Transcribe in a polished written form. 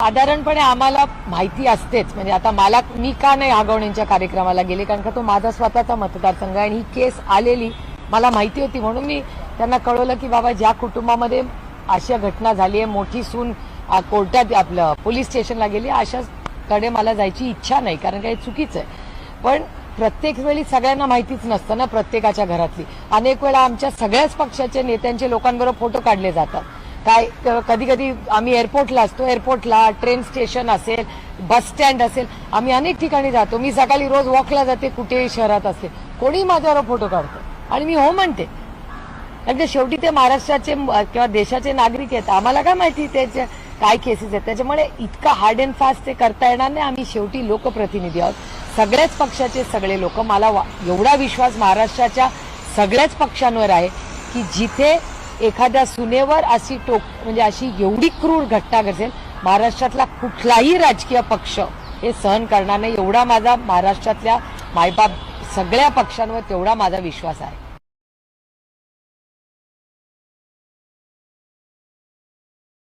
साधारणपणे आम्हाला माहिती असतेच. म्हणजे आता मी का नाही आगवणींच्या कार्यक्रमाला गेले, कारण का तो माझा स्वतःचा मतदारसंघ आहे आणि ही केस आलेली मला माहिती होती. म्हणून मी त्यांना कळवलं की बाबा, ज्या कुटुंबामध्ये अशा घटना झाली आहे, मोठी सून कोर्टात आपलं पोलीस स्टेशनला गेली, अशाकडे मला जायची इच्छा नाही, कारण काही चुकीचं आहे. पण प्रत्येक वेळी सगळ्यांना माहितीच नसतं ना, प्रत्येकाच्या घरातली. अनेक वेळा आमच्या सगळ्याच पक्षाच्या नेत्यांचे लोकांबरोबर फोटो काढले जातात. काय कधी कधी आम्ही एअरपोर्टला असतो, एअरपोर्टला, ट्रेन स्टेशन असेल, बस स्टँड असेल, आम्ही अनेक ठिकाणी जातो. मी सकाळी रोज वॉकला जाते, कुठेही शहरात असते, कोणी माझ्यावर फोटो काढतो आणि मी हो म्हणते. कारण शेवटी ते महाराष्ट्राचे किंवा देशाचे नागरिक आहेत, आम्हाला काय माहिती त्याच्या काय केसेस आहेत. त्याच्यामुळे इतका हार्ड अँड फास्ट ते करता येणार नाही. आम्ही शेवटी लोकप्रतिनिधी आहोत, सगळ्याच पक्षाचे सगळे लोक. मला एवढा विश्वास महाराष्ट्राच्या सगळ्याच पक्षांवर आहे की जिथे एखाद्या सुनेवर अशी म्हणजे अशी एवढी क्रूर घटना घडेल, महाराष्ट्रातला कुठलाही राजकीय पक्ष हे सहन करणार नाही. एवढा माझा महाराष्ट्रातल्या मायबाप सगळ्या पक्षांवर तेवढा माझा विश्वास आहे.